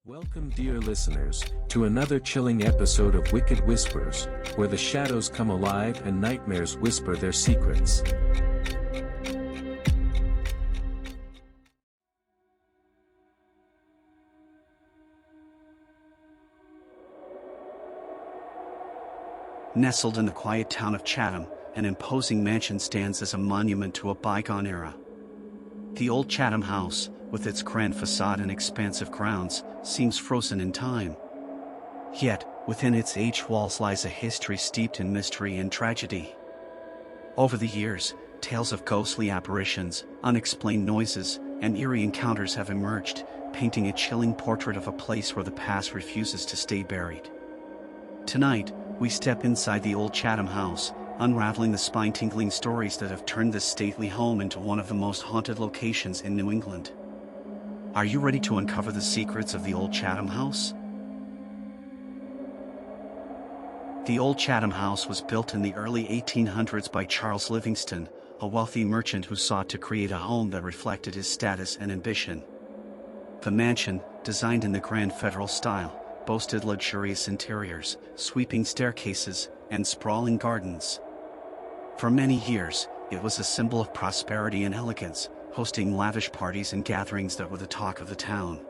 Welcome, dear listeners, to another chilling episode of Wicked Whispers, where the shadows come alive and nightmares whisper their secrets. Nestled in the quiet town of Chatham, an imposing mansion stands as a monument to a bygone era. The Old Chatham House, with its grand facade and expansive grounds, seems frozen in time. Yet, within its aged walls lies a history steeped in mystery and tragedy. Over the years, tales of ghostly apparitions, unexplained noises, and eerie encounters have emerged, painting a chilling portrait of a place where the past refuses to stay buried. Tonight, we step inside the Old Chatham House, unraveling the spine-tingling stories that have turned this stately home into one of the most haunted locations in New England. Are you ready to uncover the secrets of the Old Chatham House? The Old Chatham House was built in the early 1800s by Charles Livingston, a wealthy merchant who sought to create a home that reflected his status and ambition. The mansion, designed in the grand federal style, boasted luxurious interiors, sweeping staircases, and sprawling gardens. For many years, it was a symbol of prosperity and elegance, hosting lavish parties and gatherings that were the talk of the town.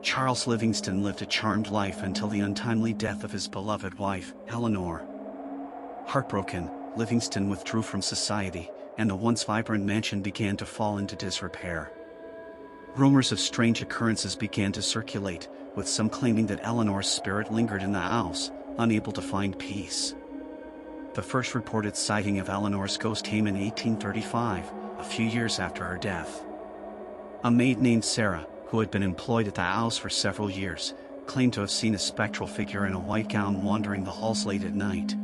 Charles Livingston lived a charmed life until the untimely death of his beloved wife, Eleanor. Heartbroken, Livingston withdrew from society, and the once vibrant mansion began to fall into disrepair. Rumors of strange occurrences began to circulate, with some claiming that Eleanor's spirit lingered in the house, unable to find peace. The first reported sighting of Eleanor's ghost came in 1835, a few years after her death. A maid named Sarah, who had been employed at the house for several years, claimed to have seen a spectral figure in a white gown wandering the halls late at night.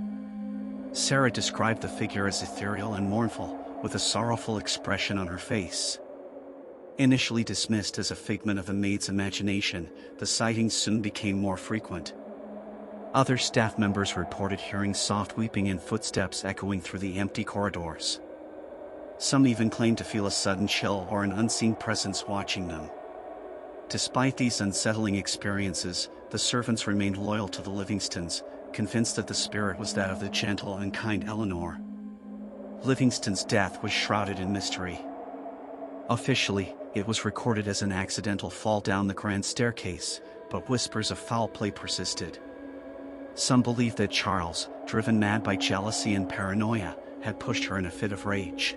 Sarah described the figure as ethereal and mournful, with a sorrowful expression on her face. Initially dismissed as a figment of the maid's imagination, the sightings soon became more frequent. Other staff members reported hearing soft weeping and footsteps echoing through the empty corridors. Some even claimed to feel a sudden chill or an unseen presence watching them. Despite these unsettling experiences, the servants remained loyal to the Livingstons, convinced that the spirit was that of the gentle and kind Eleanor. Livingston's death was shrouded in mystery. Officially, it was recorded as an accidental fall down the grand staircase, but whispers of foul play persisted. Some believed that Charles, driven mad by jealousy and paranoia, had pushed her in a fit of rage.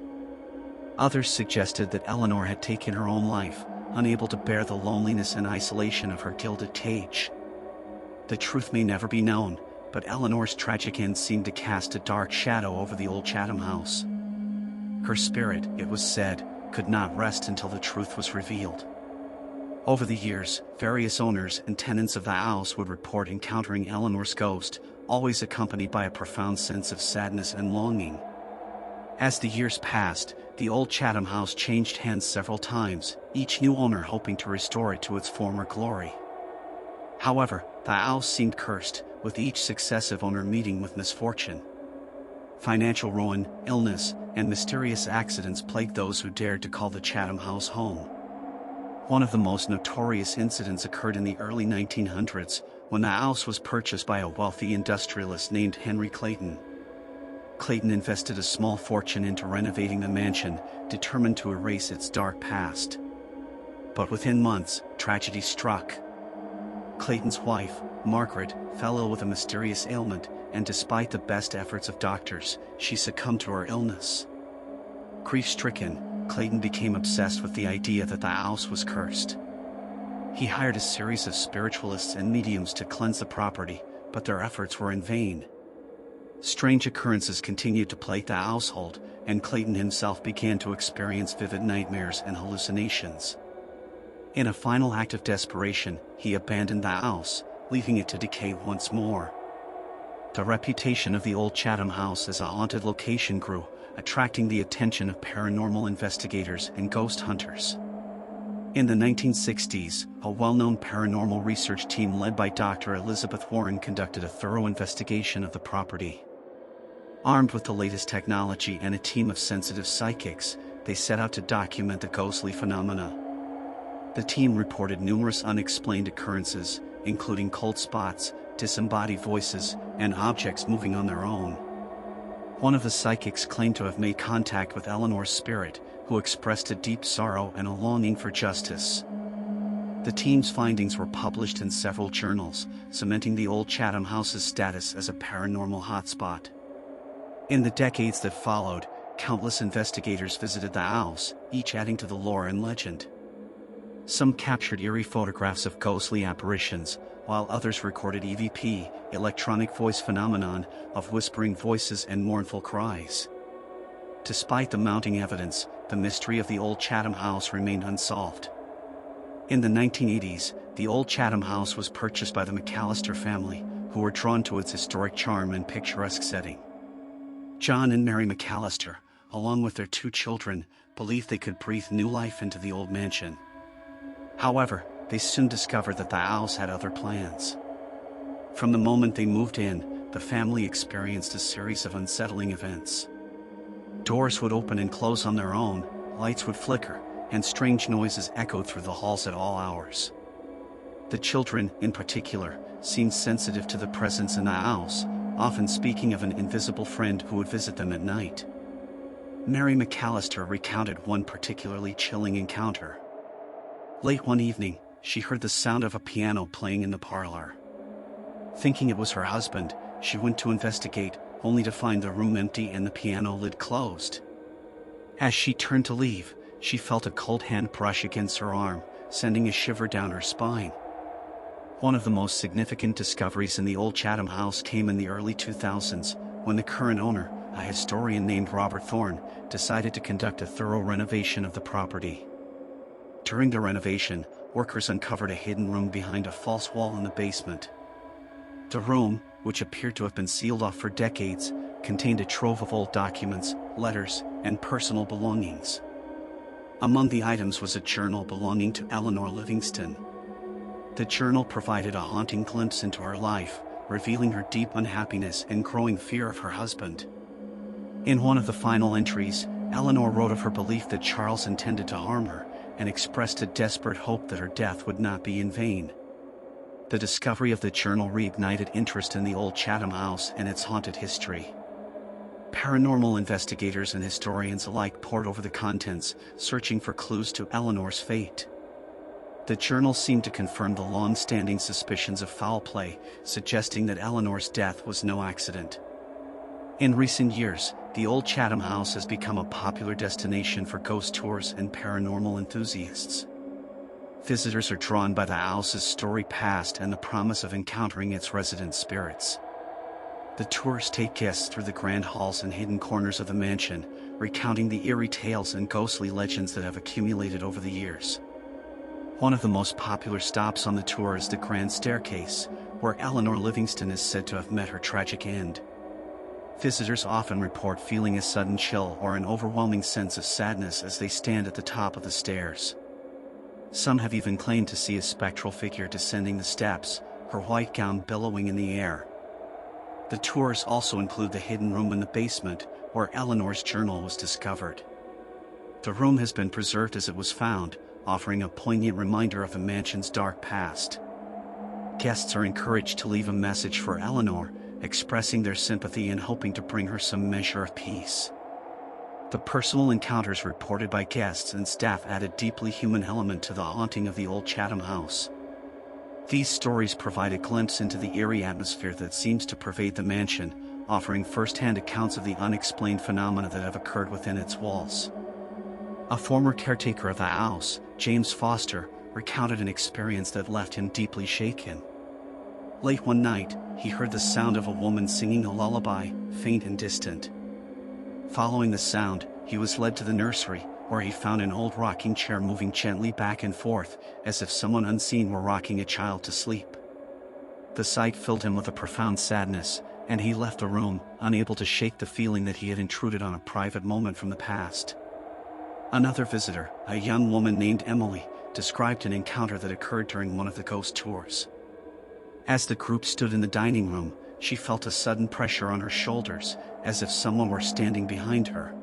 Others suggested that Eleanor had taken her own life, unable to bear the loneliness and isolation of her gilded cage. The truth may never be known, but Eleanor's tragic end seemed to cast a dark shadow over the Old Chatham House. Her spirit, it was said, could not rest until the truth was revealed. Over the years, various owners and tenants of the house would report encountering Eleanor's ghost, always accompanied by a profound sense of sadness and longing. As the years passed, the Old Chatham House changed hands several times, each new owner hoping to restore it to its former glory. However, the house seemed cursed, with each successive owner meeting with misfortune. Financial ruin, illness, and mysterious accidents plagued those who dared to call the Chatham House home. One of the most notorious incidents occurred in the early 1900s, when the house was purchased by a wealthy industrialist named Henry Clayton. Clayton invested a small fortune into renovating the mansion, determined to erase its dark past. But within months, tragedy struck. Clayton's wife, Margaret, fell ill with a mysterious ailment, and despite the best efforts of doctors, she succumbed to her illness. Grief-stricken, Clayton became obsessed with the idea that the house was cursed. He hired a series of spiritualists and mediums to cleanse the property, but their efforts were in vain. Strange occurrences continued to plague the household, and Clayton himself began to experience vivid nightmares and hallucinations. In a final act of desperation, he abandoned the house, leaving it to decay once more. The reputation of the Old Chatham House as a haunted location grew, attracting the attention of paranormal investigators and ghost hunters. In the 1960s, a well-known paranormal research team led by Dr. Elizabeth Warren conducted a thorough investigation of the property. Armed with the latest technology and a team of sensitive psychics, they set out to document the ghostly phenomena. The team reported numerous unexplained occurrences, including cold spots, disembodied voices, and objects moving on their own. One of the psychics claimed to have made contact with Eleanor's spirit, who expressed a deep sorrow and a longing for justice. The team's findings were published in several journals, cementing the Old Chatham House's status as a paranormal hotspot. In the decades that followed, countless investigators visited the house, each adding to the lore and legend. Some captured eerie photographs of ghostly apparitions, while others recorded EVP, electronic voice phenomenon, of whispering voices and mournful cries. Despite the mounting evidence, the mystery of the Old Chatham House remained unsolved. In the 1980s, the Old Chatham House was purchased by the McAllister family, who were drawn to its historic charm and picturesque setting. John and Mary McAllister, along with their 2 children, believed they could breathe new life into the old mansion. However, they soon discovered that the house had other plans. From the moment they moved in, the family experienced a series of unsettling events. Doors would open and close on their own, lights would flicker, and strange noises echoed through the halls at all hours. The children, in particular, seemed sensitive to the presence in the house, often speaking of an invisible friend who would visit them at night. Mary McAllister recounted one particularly chilling encounter. Late one evening, she heard the sound of a piano playing in the parlor. Thinking it was her husband, she went to investigate, only to find the room empty and the piano lid closed. As she turned to leave, she felt a cold hand brush against her arm, sending a shiver down her spine. One of the most significant discoveries in the Old Chatham House came in the early 2000s, when the current owner, a historian named Robert Thorne, decided to conduct a thorough renovation of the property. During the renovation, workers uncovered a hidden room behind a false wall in the basement. The room, which appeared to have been sealed off for decades, contained a trove of old documents, letters, and personal belongings. Among the items was a journal belonging to Eleanor Livingston. The journal provided a haunting glimpse into her life, revealing her deep unhappiness and growing fear of her husband. In one of the final entries, Eleanor wrote of her belief that Charles intended to harm her, and expressed a desperate hope that her death would not be in vain. The discovery of the journal reignited interest in the Old Chatham House and its haunted history. Paranormal investigators and historians alike pored over the contents, searching for clues to Eleanor's fate. The journal seemed to confirm the long-standing suspicions of foul play, suggesting that Eleanor's death was no accident. In recent years, the Old Chatham House has become a popular destination for ghost tours and paranormal enthusiasts. Visitors are drawn by the house's storied past and the promise of encountering its resident spirits. The tours take guests through the grand halls and hidden corners of the mansion, recounting the eerie tales and ghostly legends that have accumulated over the years. One of the most popular stops on the tour is the Grand Staircase, where Eleanor Livingston is said to have met her tragic end. Visitors often report feeling a sudden chill or an overwhelming sense of sadness as they stand at the top of the stairs. Some have even claimed to see a spectral figure descending the steps, her white gown billowing in the air. The tours also include the hidden room in the basement, where Eleanor's journal was discovered. The room has been preserved as it was found, offering a poignant reminder of the mansion's dark past. Guests are encouraged to leave a message for Eleanor, expressing their sympathy and hoping to bring her some measure of peace. The personal encounters reported by guests and staff add a deeply human element to the haunting of the Old Chatham House. These stories provide a glimpse into the eerie atmosphere that seems to pervade the mansion, offering first-hand accounts of the unexplained phenomena that have occurred within its walls. A former caretaker of the house, James Foster, recounted an experience that left him deeply shaken. Late one night, he heard the sound of a woman singing a lullaby, faint and distant. Following the sound, he was led to the nursery, where he found an old rocking chair moving gently back and forth, as if someone unseen were rocking a child to sleep. The sight filled him with a profound sadness, and he left the room, unable to shake the feeling that he had intruded on a private moment from the past. Another visitor, a young woman named Emily, described an encounter that occurred during one of the ghost tours. As the group stood in the dining room, she felt a sudden pressure on her shoulders, as if someone were standing behind her.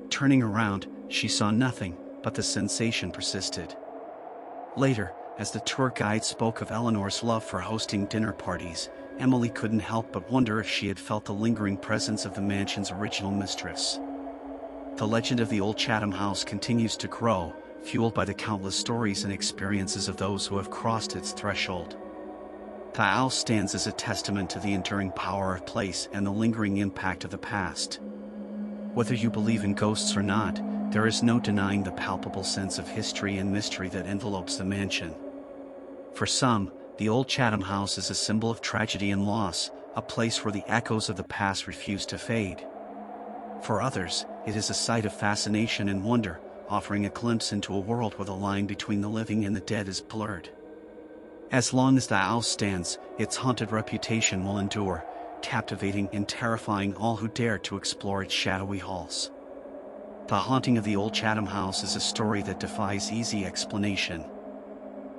Turning around, she saw nothing, but the sensation persisted. Later, as the tour guide spoke of Eleanor's love for hosting dinner parties, Emily couldn't help but wonder if she had felt the lingering presence of the mansion's original mistress. The legend of the Old Chatham House continues to grow, fueled by the countless stories and experiences of those who have crossed its threshold. The house stands as a testament to the enduring power of place and the lingering impact of the past. Whether you believe in ghosts or not, there is no denying the palpable sense of history and mystery that envelopes the mansion. For some, the Old Chatham House is a symbol of tragedy and loss, a place where the echoes of the past refuse to fade. For others, it is a site of fascination and wonder, offering a glimpse into a world where the line between the living and the dead is blurred. As long as the house stands, its haunted reputation will endure, captivating and terrifying all who dare to explore its shadowy halls. The haunting of the Old Chatham House is a story that defies easy explanation.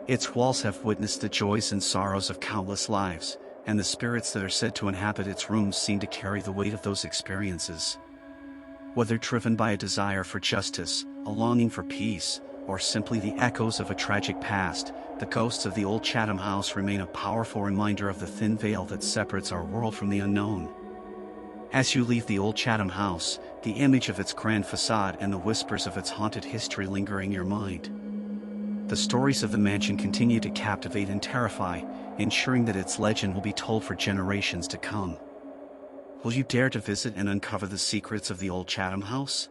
Its walls have witnessed the joys and sorrows of countless lives, and the spirits that are said to inhabit its rooms seem to carry the weight of those experiences. Whether driven by a desire for justice, a longing for peace, or simply the echoes of a tragic past, the ghosts of the Old Chatham House remain a powerful reminder of the thin veil that separates our world from the unknown. As you leave the Old Chatham House, the image of its grand facade and the whispers of its haunted history linger in your mind. The stories of the mansion continue to captivate and terrify, ensuring that its legend will be told for generations to come. Will you dare to visit and uncover the secrets of the Old Chatham House?